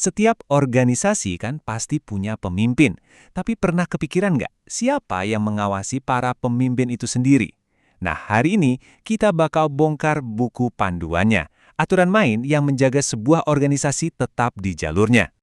Setiap organisasi kan pasti punya pemimpin. Tapi pernah kepikiran nggak siapa yang mengawasi para pemimpin itu sendiri? Nah, hari ini kita bakal bongkar buku panduannya. Aturan main yang menjaga sebuah organisasi tetap di jalurnya.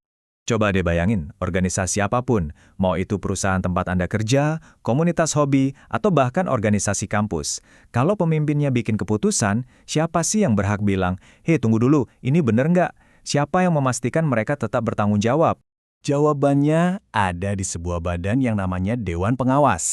Coba deh bayangin, organisasi apapun, mau itu perusahaan tempat Anda kerja, komunitas hobi, atau bahkan organisasi kampus. Kalau pemimpinnya bikin keputusan, siapa sih yang berhak bilang, "Hei, tunggu dulu, ini bener nggak?" Siapa yang memastikan mereka tetap bertanggung jawab? Jawabannya ada di sebuah badan yang namanya Dewan Pengawas.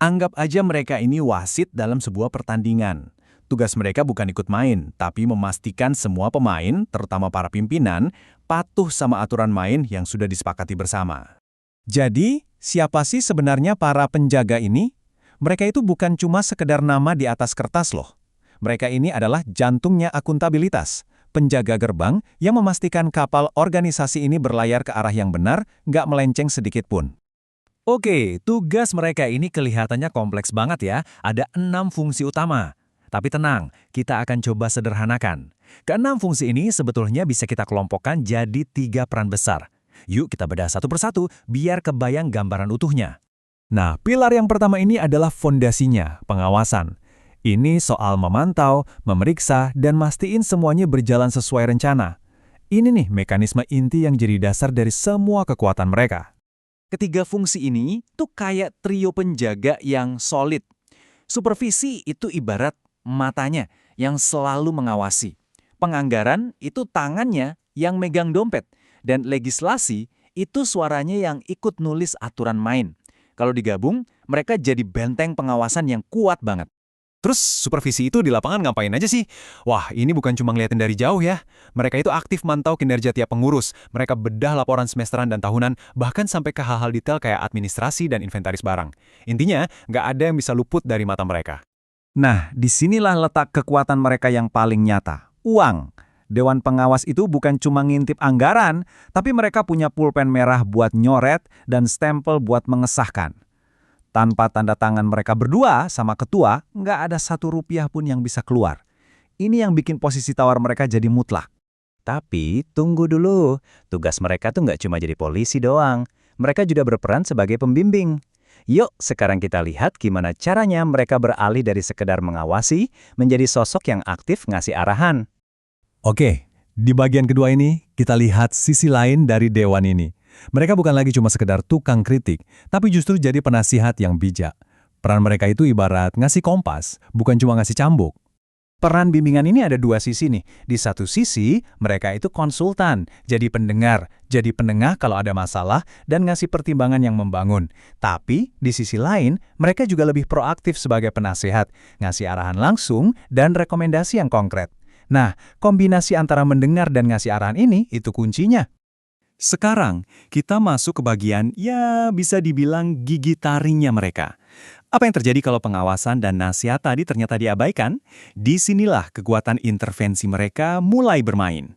Anggap aja mereka ini wasit dalam sebuah pertandingan. Tugas mereka bukan ikut main, tapi memastikan semua pemain, terutama para pimpinan, patuh sama aturan main yang sudah disepakati bersama. Jadi, siapa sih sebenarnya para penjaga ini? Mereka itu bukan cuma sekedar nama di atas kertas loh. Mereka ini adalah jantungnya akuntabilitas, penjaga gerbang yang memastikan kapal organisasi ini berlayar ke arah yang benar, nggak melenceng sedikit pun. Oke, tugas mereka ini kelihatannya kompleks banget ya. Ada 6 fungsi utama. Tapi tenang, kita akan coba sederhanakan. Keenam fungsi ini sebetulnya bisa kita kelompokkan jadi 3 peran besar. Yuk kita bedah satu persatu biar kebayang gambaran utuhnya. Nah, pilar yang pertama ini adalah fondasinya, pengawasan. Ini soal memantau, memeriksa, dan mastiin semuanya berjalan sesuai rencana. Ini nih mekanisme inti yang jadi dasar dari semua kekuatan mereka. Ketiga fungsi ini tuh kayak trio penjaga yang solid. Supervisi itu ibarat matanya yang selalu mengawasi. Penganggaran itu tangannya yang megang dompet. Dan legislasi itu suaranya yang ikut nulis aturan main. Kalau digabung, mereka jadi benteng pengawasan yang kuat banget. Terus supervisi itu di lapangan ngapain aja sih? Wah, ini bukan cuma ngeliatin dari jauh ya. Mereka itu aktif mantau kinerja tiap pengurus. Mereka bedah laporan semesteran dan tahunan, bahkan sampai ke hal-hal detail kayak administrasi dan inventaris barang. Intinya, nggak ada yang bisa luput dari mata mereka. Nah, disinilah letak kekuatan mereka yang paling nyata. Uang. Dewan pengawas itu bukan cuma ngintip anggaran, tapi mereka punya pulpen merah buat nyoret dan stempel buat mengesahkan. Tanpa tanda tangan mereka berdua sama ketua, nggak ada Rp1 pun yang bisa keluar. Ini yang bikin posisi tawar mereka jadi mutlak. Tapi tunggu dulu, tugas mereka tuh nggak cuma jadi polisi doang. Mereka juga berperan sebagai pembimbing. Yuk, sekarang kita lihat gimana caranya mereka beralih dari sekedar mengawasi menjadi sosok yang aktif ngasih arahan. Oke, di bagian kedua ini, kita lihat sisi lain dari dewan ini. Mereka bukan lagi cuma sekedar tukang kritik, tapi justru jadi penasihat yang bijak. Peran mereka itu ibarat ngasih kompas, bukan cuma ngasih cambuk. Peran bimbingan ini ada 2 sisi nih. Di satu sisi, mereka itu konsultan, jadi pendengar, jadi penengah kalau ada masalah, dan ngasih pertimbangan yang membangun. Tapi, di sisi lain, mereka juga lebih proaktif sebagai penasehat, ngasih arahan langsung, dan rekomendasi yang konkret. Nah, kombinasi antara mendengar dan ngasih arahan ini, itu kuncinya. Sekarang, kita masuk ke bagian, ya bisa dibilang gigi taringnya mereka. Apa yang terjadi kalau pengawasan dan nasihat tadi ternyata diabaikan? Disinilah kekuatan intervensi mereka mulai bermain.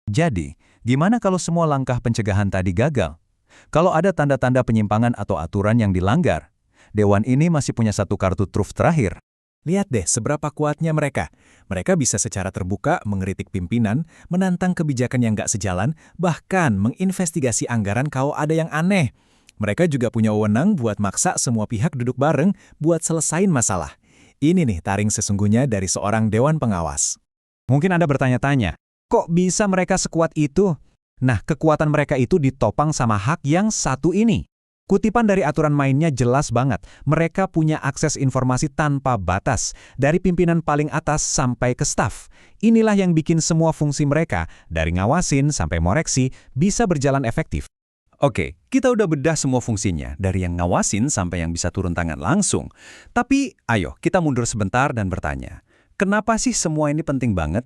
Jadi, gimana kalau semua langkah pencegahan tadi gagal? Kalau ada tanda-tanda penyimpangan atau aturan yang dilanggar, Dewan ini masih punya satu kartu truf terakhir. Lihat deh seberapa kuatnya mereka. Mereka bisa secara terbuka mengkritik pimpinan, menantang kebijakan yang nggak sejalan, bahkan menginvestigasi anggaran kalau ada yang aneh. Mereka juga punya wewenang buat maksa semua pihak duduk bareng buat selesain masalah. Ini nih taring sesungguhnya dari seorang dewan pengawas. Mungkin Anda bertanya-tanya, kok bisa mereka sekuat itu? Nah, kekuatan mereka itu ditopang sama hak yang satu ini. Kutipan dari aturan mainnya jelas banget. Mereka punya akses informasi tanpa batas, dari pimpinan paling atas sampai ke staf. Inilah yang bikin semua fungsi mereka, dari ngawasin sampai moreksi, bisa berjalan efektif. Oke, kita udah bedah semua fungsinya, dari yang ngawasin sampai yang bisa turun tangan langsung. Tapi, ayo kita mundur sebentar dan bertanya, kenapa sih semua ini penting banget?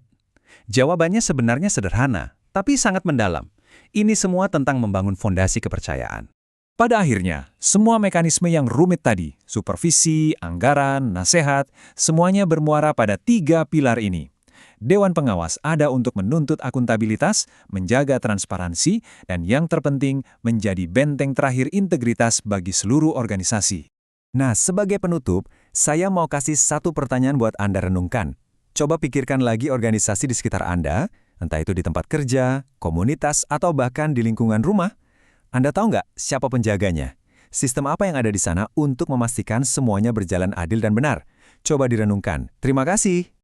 Jawabannya sebenarnya sederhana, tapi sangat mendalam. Ini semua tentang membangun fondasi kepercayaan. Pada akhirnya, semua mekanisme yang rumit tadi, supervisi, anggaran, nasihat, semuanya bermuara pada 3 pilar ini. Dewan Pengawas ada untuk menuntut akuntabilitas, menjaga transparansi, dan yang terpenting menjadi benteng terakhir integritas bagi seluruh organisasi. Nah, sebagai penutup, saya mau kasih satu pertanyaan buat Anda renungkan. Coba pikirkan lagi organisasi di sekitar Anda, Entah itu di tempat kerja, komunitas, atau bahkan di lingkungan rumah. Anda tahu nggak siapa penjaganya? Sistem apa yang ada di sana untuk memastikan semuanya berjalan adil dan benar? Coba direnungkan. Terima kasih.